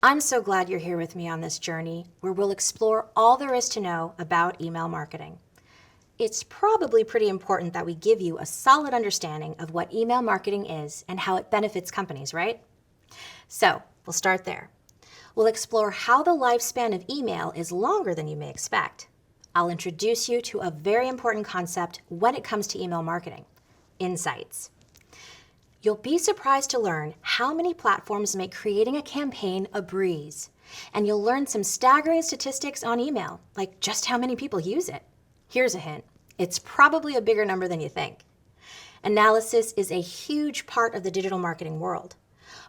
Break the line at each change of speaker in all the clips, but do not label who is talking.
I'm so glad you're here with me on this journey where we'll explore all there is to know about email marketing. It's probably pretty important that we give you a solid understanding of what email marketing is and how it benefits companies, right? So we'll start there. We'll explore how the lifespan of email is longer than you may expect. I'll introduce you to a very important concept when it comes to email marketing: insights. You'll be surprised to learn how many platforms make creating a campaign a breeze. And you'll learn some staggering statistics on email, like just how many people use it. Here's a hint: it's probably a bigger number than you think. Analysis is a huge part of the digital marketing world.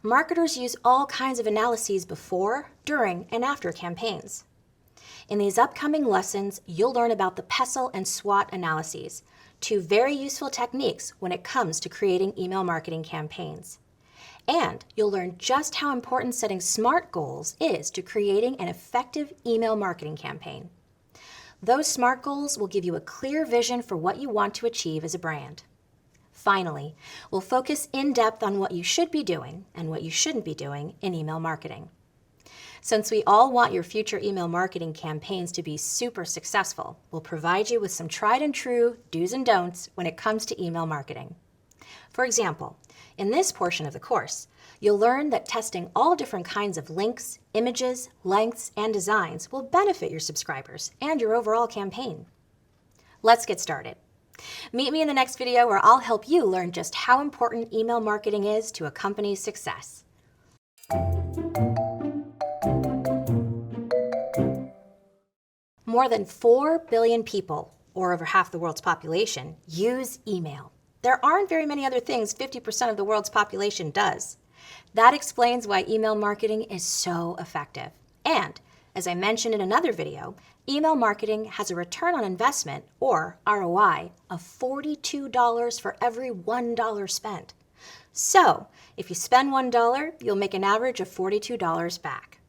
Marketers use all kinds of analyses before, during, and after campaigns. In these upcoming lessons, you'll learn about the PESTLE and SWOT analyses, two very useful techniques when it comes to creating email marketing campaigns. And you'll learn just how important setting SMART goals is to creating an effective email marketing campaign. Those SMART goals will give you a clear vision for what you want to achieve as a brand. Finally, we'll focus in depth on what you should be doing and what you shouldn't be doing in email marketing. Since we all want your future email marketing campaigns to be super successful, we'll provide you with some tried and true do's and don'ts when it comes to email marketing. For example, in this portion of the course, you'll learn that testing all different kinds of links, images, lengths, and designs will benefit your subscribers and your overall campaign. Let's get started. Meet me in the next video where I'll help you learn just how important email marketing is to a company's success. More than 4 billion people, or over half the world's population, use email. There aren't very many other things 50% of the world's population does. That explains why email marketing is so effective. And, as I mentioned in another video, email marketing has a return on investment, or ROI, of $42 for every $1 spent. So, if you spend $1, you'll make an average of $42 back.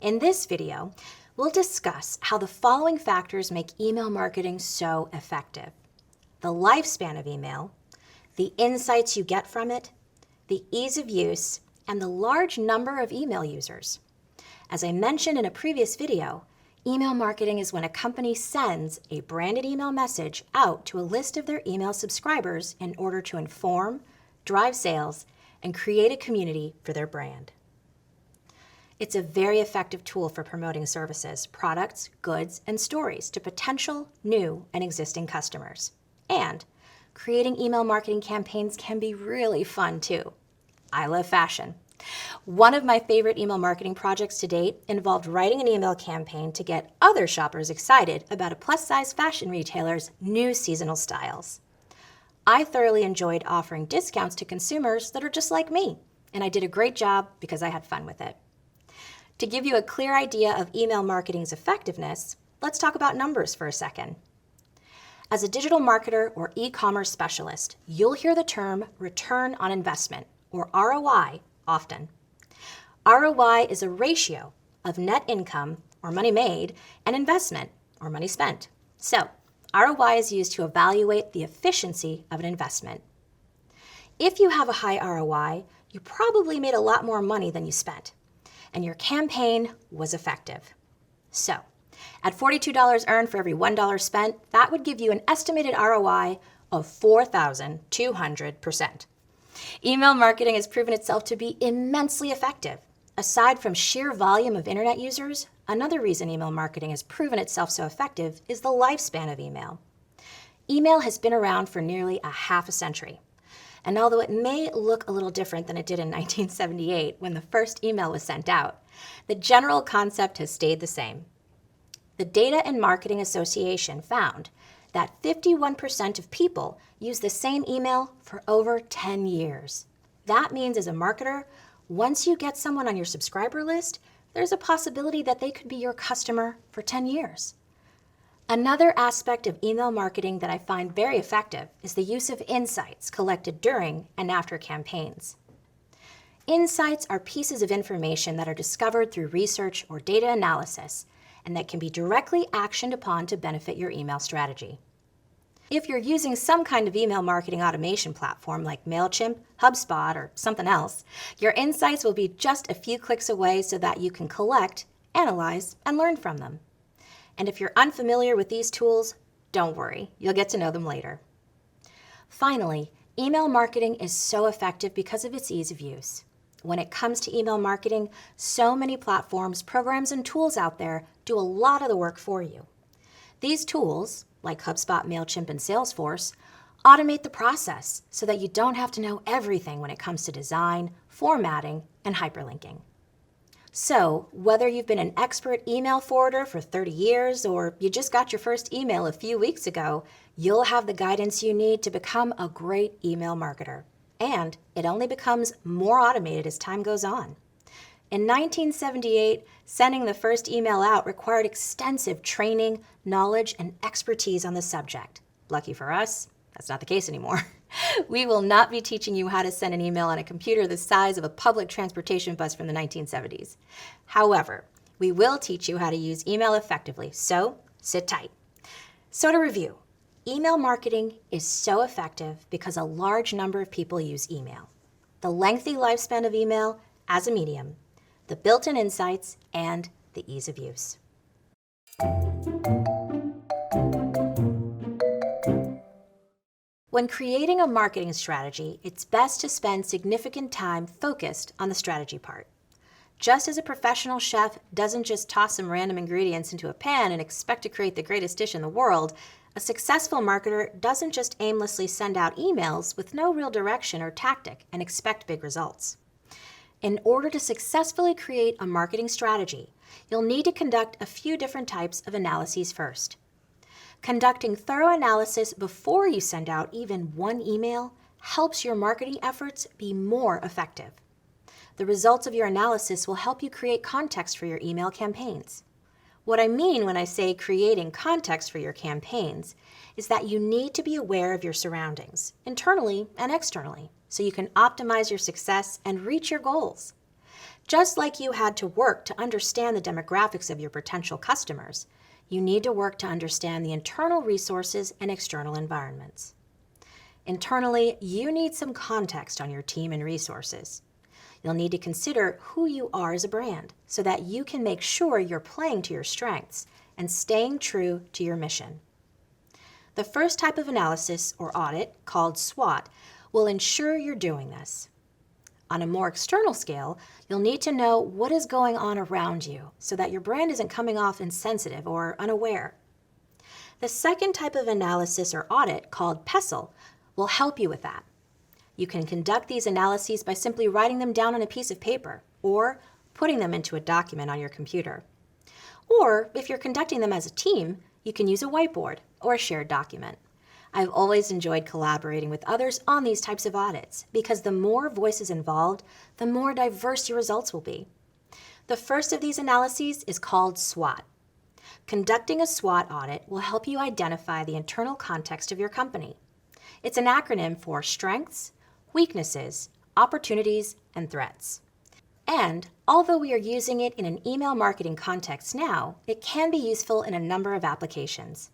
In this video, we'll discuss how the following factors make email marketing so effective: the lifespan of email, the insights you get from it, the ease of use, and the large number of email users. As I mentioned in a previous video, email marketing is when a company sends a branded email message out to a list of their email subscribers in order to inform, drive sales, and create a community for their brand. It's a very effective tool for promoting services, products, goods, and stories to potential, new, and existing customers. And creating email marketing campaigns can be really fun too. I love fashion. One of my favorite email marketing projects to date involved writing an email campaign to get other shoppers excited about a plus-size fashion retailer's new seasonal styles. I thoroughly enjoyed offering discounts to consumers that are just like me, and I did a great job because I had fun with it. To give you a clear idea of email marketing's effectiveness, let's talk about numbers for a second. As a digital marketer or e-commerce specialist, you'll hear the term return on investment, or ROI, often. ROI is a ratio of net income, or money made, and investment, or money spent. So, ROI is used to evaluate the efficiency of an investment. If you have a high ROI, you probably made a lot more money than you spent, and your campaign was effective. So, at $42 earned for every $1 spent, that would give you an estimated ROI of 4,200%. Email marketing has proven itself to be immensely effective. Aside from sheer volume of internet users, another reason email marketing has proven itself so effective is the lifespan of email. Email has been around for nearly a half a century. And although it may look a little different than it did in 1978 when the first email was sent out, the general concept has stayed the same. The Data and Marketing Association found that 51% of people use the same email for over 10 years. That means as a marketer, once you get someone on your subscriber list, there's a possibility that they could be your customer for 10 years. Another aspect of email marketing that I find very effective is the use of insights collected during and after campaigns. Insights are pieces of information that are discovered through research or data analysis and that can be directly actioned upon to benefit your email strategy. If you're using some kind of email marketing automation platform like MailChimp, HubSpot, or something else, your insights will be just a few clicks away so that you can collect, analyze, and learn from them. And if you're unfamiliar with these tools, don't worry, you'll get to know them later. Finally, email marketing is so effective because of its ease of use. When it comes to email marketing, so many platforms, programs, and tools out there do a lot of the work for you. These tools, like HubSpot, MailChimp, and Salesforce, automate the process so that you don't have to know everything when it comes to design, formatting, and hyperlinking. So, whether you've been an expert email forwarder for 30 years or you just got your first email a few weeks ago, you'll have the guidance you need to become a great email marketer. And it only becomes more automated as time goes on. In 1978, sending the first email out required extensive training, knowledge, and expertise on the subject. Lucky for us, that's not the case anymore. We will not be teaching you how to send an email on a computer the size of a public transportation bus from the 1970s. However, we will teach you how to use email effectively, so sit tight. So to review, email marketing is so effective because a large number of people use email. The lengthy lifespan of email as a medium, the built-in insights, and the ease of use. When creating a marketing strategy, it's best to spend significant time focused on the strategy part. Just as a professional chef doesn't just toss some random ingredients into a pan and expect to create the greatest dish in the world, a successful marketer doesn't just aimlessly send out emails with no real direction or tactic and expect big results. In order to successfully create a marketing strategy, you'll need to conduct a few different types of analyses first. Conducting thorough analysis before you send out even one email helps your marketing efforts be more effective. The results of your analysis will help you create context for your email campaigns. What I mean when I say creating context for your campaigns is that you need to be aware of your surroundings, internally and externally, so you can optimize your success and reach your goals. Just like you had to work to understand the demographics of your potential customers, you need to work to understand the internal resources and external environments. Internally, you need some context on your team and resources. You'll need to consider who you are as a brand so that you can make sure you're playing to your strengths and staying true to your mission. The first type of analysis or audit, called SWOT, will ensure you're doing this. On a more external scale, you'll need to know what is going on around you so that your brand isn't coming off insensitive or unaware. The second type of analysis or audit, called PESTLE, will help you with that. You can conduct these analyses by simply writing them down on a piece of paper or putting them into a document on your computer. Or if you're conducting them as a team, you can use a whiteboard or a shared document. I've always enjoyed collaborating with others on these types of audits because the more voices involved, the more diverse your results will be. The first of these analyses is called SWOT. Conducting a SWOT audit will help you identify the internal context of your company. It's an acronym for strengths, weaknesses, opportunities, and threats. And although we are using it in an email marketing context now, it can be useful in a number of applications.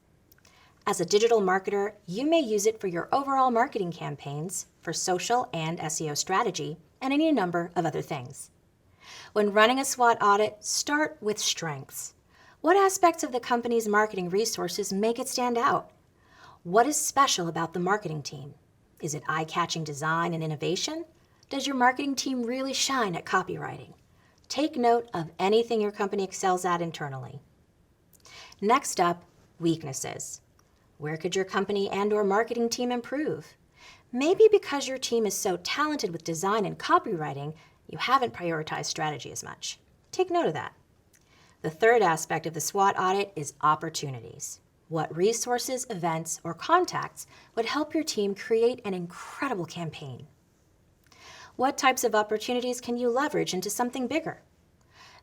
As a digital marketer, you may use it for your overall marketing campaigns, for social and SEO strategy, and any number of other things. When running a SWOT audit, start with strengths. What aspects of the company's marketing resources make it stand out? What is special about the marketing team? Is it eye-catching design and innovation? Does your marketing team really shine at copywriting? Take note of anything your company excels at internally. Next up, weaknesses. Where could your company and/or marketing team improve? Maybe because your team is so talented with design and copywriting, you haven't prioritized strategy as much. Take note of that. The third aspect of the SWOT audit is opportunities. What resources, events, or contacts would help your team create an incredible campaign? What types of opportunities can you leverage into something bigger?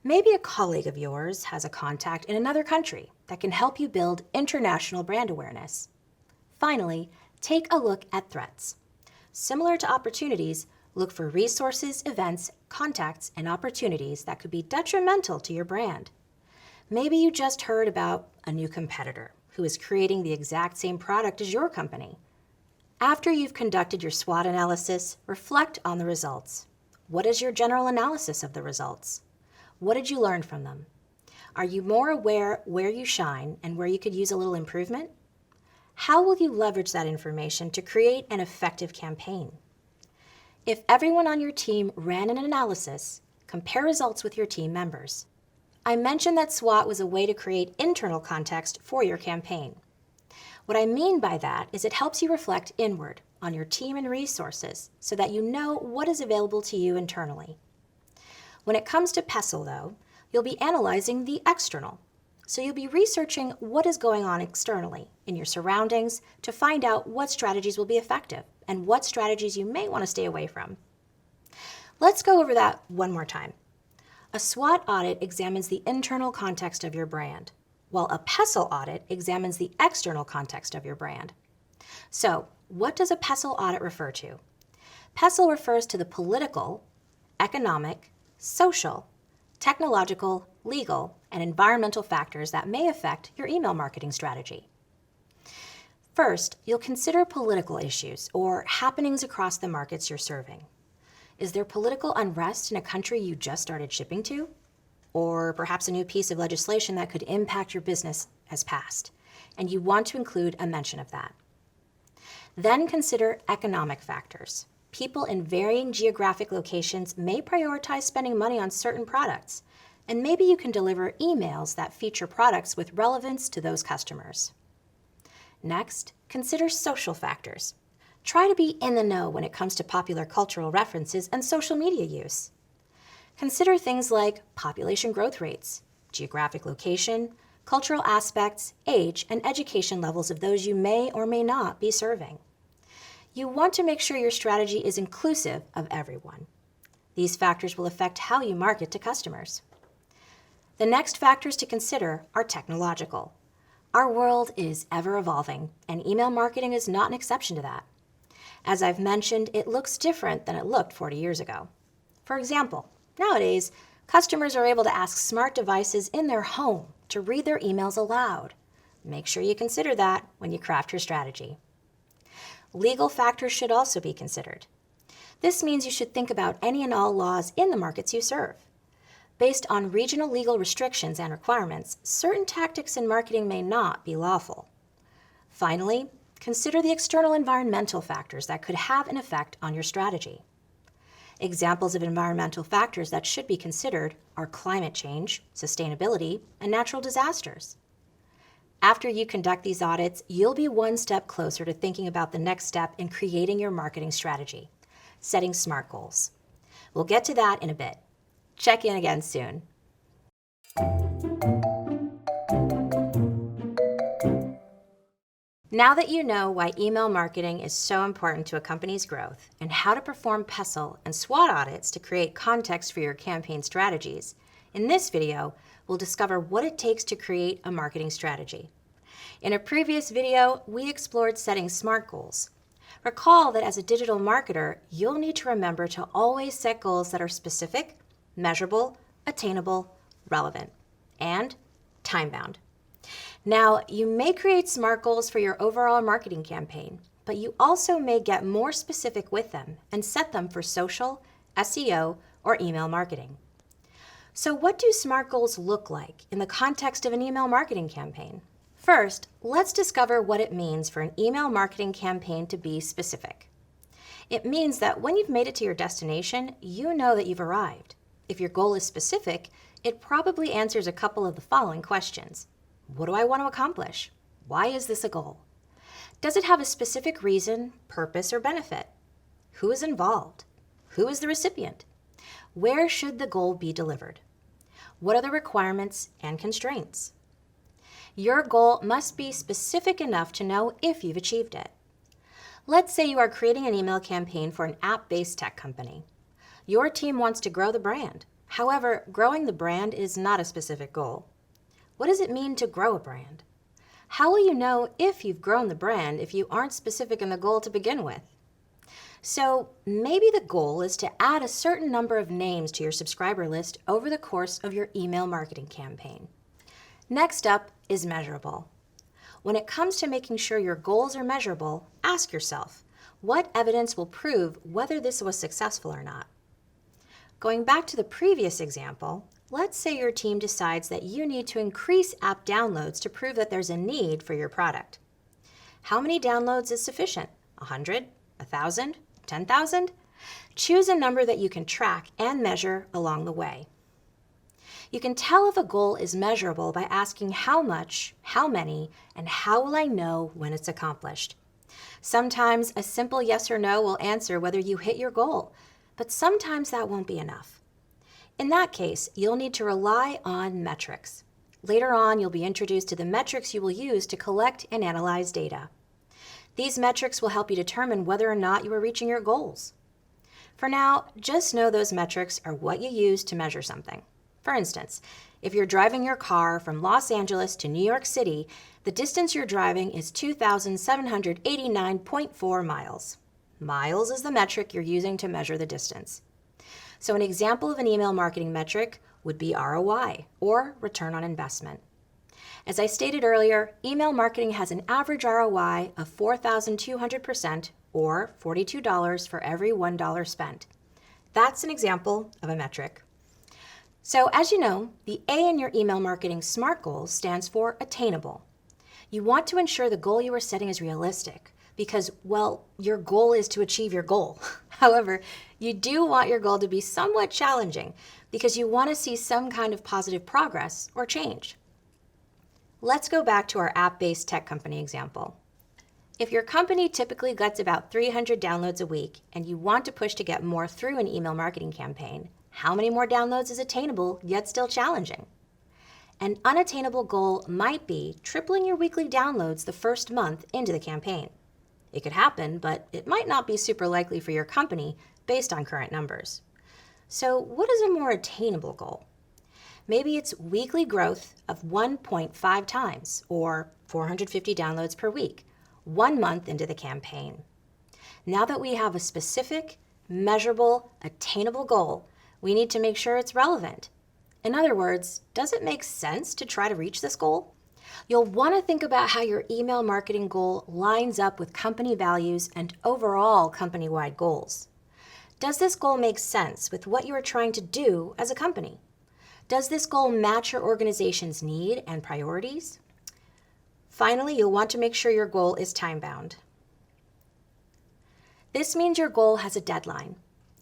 Maybe a colleague of yours has a contact in another country that can help you build international brand awareness. Finally, take a look at threats. Similar to opportunities, look for resources, events, contacts, and opportunities that could be detrimental to your brand. Maybe you just heard about a new competitor who is creating the exact same product as your company. After you've conducted your SWOT analysis, reflect on the results. What is your general analysis of the results? What did you learn from them? Are you more aware where you shine and where you could use a little improvement? How will you leverage that information to create an effective campaign? If everyone on your team ran an analysis, compare results with your team members. I mentioned that SWOT was a way to create internal context for your campaign. What I mean by that is it helps you reflect inward on your team and resources so that you know what is available to you internally. When it comes to PESTLE, though, you'll be analyzing the external. So you'll be researching what is going on externally in your surroundings to find out what strategies will be effective and what strategies you may want to stay away from. Let's go over that one more time. A SWOT audit examines the internal context of your brand, while a PESTLE audit examines the external context of your brand. So, what does a PESTLE audit refer to? PESTLE refers to the political, economic, social, technological, legal, and environmental factors that may affect your email marketing strategy. First, you'll consider political issues or happenings across the markets you're serving. Is there political unrest in a country you just started shipping to? Or perhaps a new piece of legislation that could impact your business has passed, and you want to include a mention of that. Then consider economic factors. People in varying geographic locations may prioritize spending money on certain products, and maybe you can deliver emails that feature products with relevance to those customers. Next, consider social factors. Try to be in the know when it comes to popular cultural references and social media use. Consider things like population growth rates, geographic location, cultural aspects, age, and education levels of those you may or may not be serving. You want to make sure your strategy is inclusive of everyone. These factors will affect how you market to customers. The next factors to consider are technological. Our world is ever evolving, and email marketing is not an exception to that. As I've mentioned, it looks different than it looked 40 years ago. For example, nowadays, customers are able to ask smart devices in their home to read their emails aloud. Make sure you consider that when you craft your strategy. Legal factors should also be considered. This means you should think about any and all laws in the markets you serve. Based on regional legal restrictions and requirements, certain tactics in marketing may not be lawful. Finally, consider the external environmental factors that could have an effect on your strategy. Examples of environmental factors that should be considered are climate change, sustainability, and natural disasters. After you conduct these audits, you'll be one step closer to thinking about the next step in creating your marketing strategy, setting SMART goals. We'll get to that in a bit. Check in again soon. Now that you know why email marketing is so important to a company's growth and how to perform PESTLE and SWOT audits to create context for your campaign strategies, in this video, we'll discover what it takes to create a marketing strategy. In a previous video, we explored setting SMART goals. Recall that as a digital marketer, you'll need to remember to always set goals that are specific, measurable, attainable, relevant, and time-bound. Now, you may create SMART goals for your overall marketing campaign, but you also may get more specific with them and set them for social, SEO, or email marketing. So what do SMART goals look like in the context of an email marketing campaign? First, let's discover what it means for an email marketing campaign to be specific. It means that when you've made it to your destination, you know that you've arrived. If your goal is specific, it probably answers a couple of the following questions. What do I want to accomplish? Why is this a goal? Does it have a specific reason, purpose, or benefit? Who is involved? Who is the recipient? Where should the goal be delivered? What are the requirements and constraints? Your goal must be specific enough to know if you've achieved it. Let's say you are creating an email campaign for an app-based tech company. Your team wants to grow the brand. However, growing the brand is not a specific goal. What does it mean to grow a brand? How will you know if you've grown the brand if you aren't specific in the goal to begin with? So maybe the goal is to add a certain number of names to your subscriber list over the course of your email marketing campaign. Next up is measurable. When it comes to making sure your goals are measurable, ask yourself, what evidence will prove whether this was successful or not? Going back to the previous example, let's say your team decides that you need to increase app downloads to prove that there's a need for your product. How many downloads is sufficient? 100? 1,000? 10,000? Choose a number that you can track and measure along the way. You can tell if a goal is measurable by asking how much, how many, and how will I know when it's accomplished. Sometimes a simple yes or no will answer whether you hit your goal, but sometimes that won't be enough. In that case, you'll need to rely on metrics. Later on, you'll be introduced to the metrics you will use to collect and analyze data. These metrics will help you determine whether or not you are reaching your goals. For now, just know those metrics are what you use to measure something. For instance, if you're driving your car from Los Angeles to New York City, the distance you're driving is 2,789.4 miles. Miles is the metric you're using to measure the distance. So an example of an email marketing metric would be ROI, or return on investment. As I stated earlier, email marketing has an average ROI of 4,200%, or $42 for every $1 spent. That's an example of a metric. So as you know, the A in your email marketing SMART goals stands for attainable. You want to ensure the goal you are setting is realistic because, well, your goal is to achieve your goal. However, you do want your goal to be somewhat challenging because you want to see some kind of positive progress or change. Let's go back to our app-based tech company example. If your company typically gets about 300 downloads a week and you want to push to get more through an email marketing campaign, how many more downloads is attainable yet still challenging? An unattainable goal might be tripling your weekly downloads the first month into the campaign. It could happen, but it might not be super likely for your company based on current numbers. So what is a more attainable goal? Maybe it's weekly growth of 1.5 times or 450 downloads per week, 1 month into the campaign. Now that we have a specific, measurable, attainable goal, we need to make sure it's relevant. In other words, does it make sense to try to reach this goal? You'll want to think about how your email marketing goal lines up with company values and overall company-wide goals. Does this goal make sense with what you are trying to do as a company? Does this goal match your organization's need and priorities? Finally, you'll want to make sure your goal is time-bound. This means your goal has a deadline.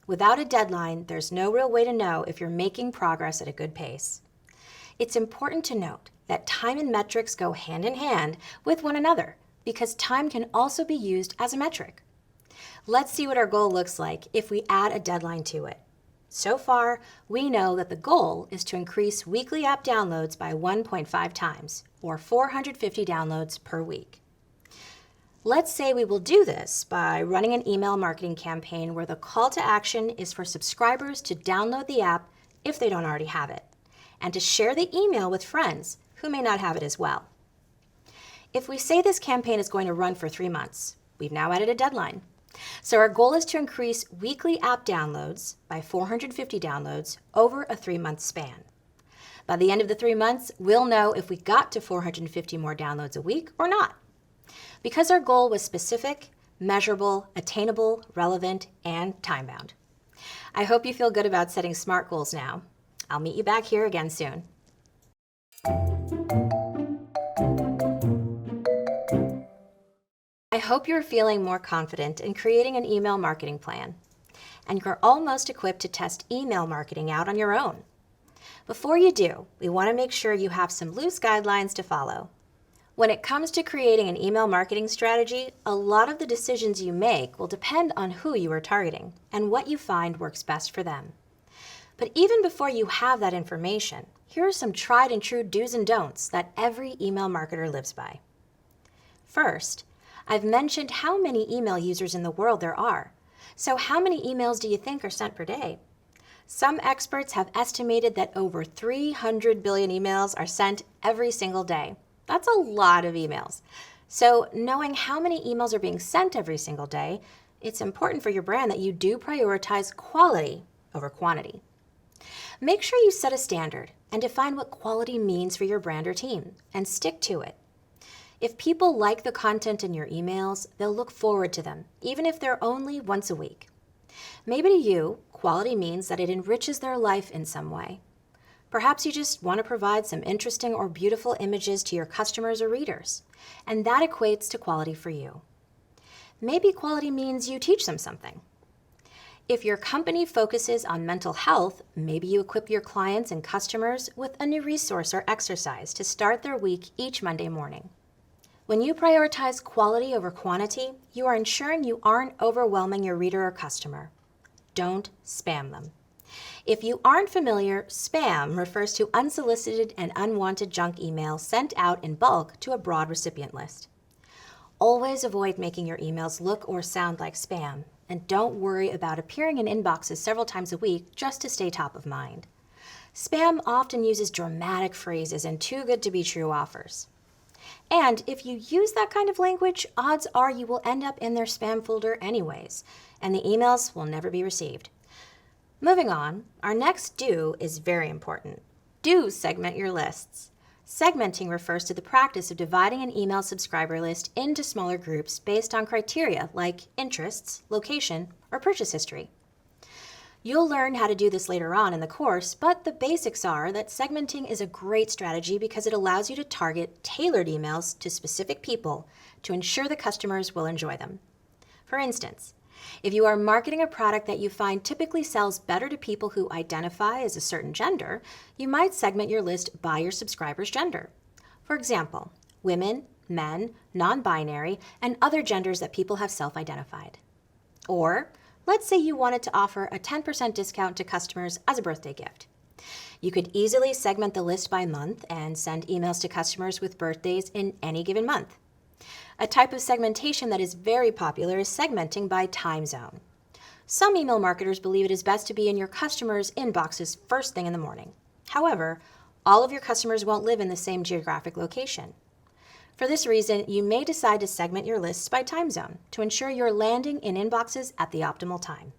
Without a deadline, there's no real way to know if you're making progress at a good pace. It's important to note that time and metrics go hand in hand with one another because time can also be used as a metric. Let's see what our goal looks like if we add a deadline to it. So far, we know that the goal is to increase weekly app downloads by 1.5 times, or 450 downloads per week. Let's say we will do this by running an email marketing campaign where the call to action is for subscribers to download the app if they don't already have it, and to share the email with friends who may not have it as well. If we say this campaign is going to run for 3 months, we've now added a deadline. So our goal is to increase weekly app downloads by 450 downloads over a 3-month span. By the end of the 3 months, we'll know if we got to 450 more downloads a week or not. Because our goal was specific, measurable, attainable, relevant, and time-bound. I hope you feel good about setting SMART goals now. I'll meet you back here again soon. I hope you're feeling more confident in creating an email marketing plan, and you're almost equipped to test email marketing out on your own. Before you do, we want to make sure you have some loose guidelines to follow. When it comes to creating an email marketing strategy, a lot of the decisions you make will depend on who you are targeting and what you find works best for them. But even before you have that information, here are some tried and true do's and don'ts that every email marketer lives by. First, I've mentioned how many email users in the world there are. So how many emails do you think are sent per day? Some experts have estimated that over 300 billion emails are sent every single day. That's a lot of emails. So knowing how many emails are being sent every single day, it's important for your brand that you do prioritize quality over quantity. Make sure you set a standard and define what quality means for your brand or team, and stick to it. If people like the content in your emails, they'll look forward to them, even if they're only once a week. Maybe to you, quality means that it enriches their life in some way. Perhaps you just want to provide some interesting or beautiful images to your customers or readers, and that equates to quality for you. Maybe quality means you teach them something. If your company focuses on mental health, maybe you equip your clients and customers with a new resource or exercise to start their week each Monday morning. When you prioritize quality over quantity, you are ensuring you aren't overwhelming your reader or customer. Don't spam them. If you aren't familiar, spam refers to unsolicited and unwanted junk email sent out in bulk to a broad recipient list. Always avoid making your emails look or sound like spam, and don't worry about appearing in inboxes several times a week just to stay top of mind. Spam often uses dramatic phrases and too good to be true offers. And if you use that kind of language, odds are you will end up in their spam folder anyways, and the emails will never be received. Moving on, our next do is very important. Do segment your lists. Segmenting refers to the practice of dividing an email subscriber list into smaller groups based on criteria like interests, location, or purchase history. You'll learn how to do this later on in the course, but the basics are that segmenting is a great strategy because it allows you to target tailored emails to specific people to ensure the customers will enjoy them. For instance, if you are marketing a product that you find typically sells better to people who identify as a certain gender, you might segment your list by your subscriber's gender. For example, women, men, non-binary, and other genders that people have self-identified. Or, let's say you wanted to offer a 10% discount to customers as a birthday gift. You could easily segment the list by month and send emails to customers with birthdays in any given month. A type of segmentation that is very popular is segmenting by time zone. Some email marketers believe it is best to be in your customers' inboxes first thing in the morning. However, all of your customers won't live in the same geographic location. For this reason, you may decide to segment your lists by time zone to ensure you're landing in inboxes at the optimal time.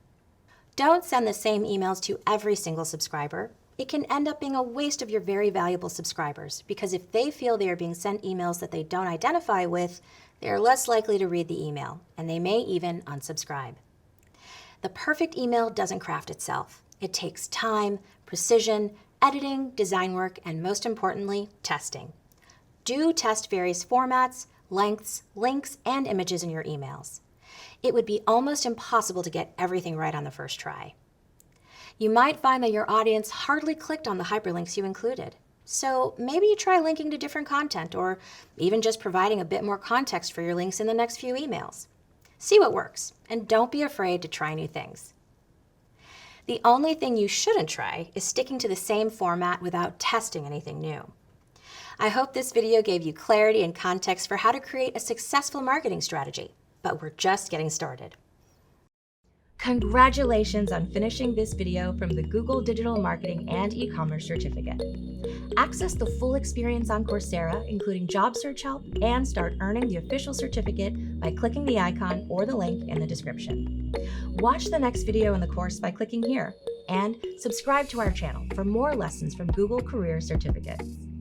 Don't send the same emails to every single subscriber. It can end up being a waste of your very valuable subscribers because if they feel they are being sent emails that they don't identify with, they are less likely to read the email, and they may even unsubscribe. The perfect email doesn't craft itself. It takes time, precision, editing, design work, and most importantly, testing. Do test various formats, lengths, links, and images in your emails. It would be almost impossible to get everything right on the first try. You might find that your audience hardly clicked on the hyperlinks you included. So maybe you try linking to different content or even just providing a bit more context for your links in the next few emails. See what works, and don't be afraid to try new things. The only thing you shouldn't try is sticking to the same format without testing anything new. I hope this video gave you clarity and context for how to create a successful marketing strategy, but we're just getting started. Congratulations on finishing this video from the Google Digital Marketing and E-commerce Certificate. Access the full experience on Coursera, including job search help, and start earning the official certificate by clicking the icon or the link in the description. Watch the next video in the course by clicking here, and subscribe to our channel for more lessons from Google Career Certificate.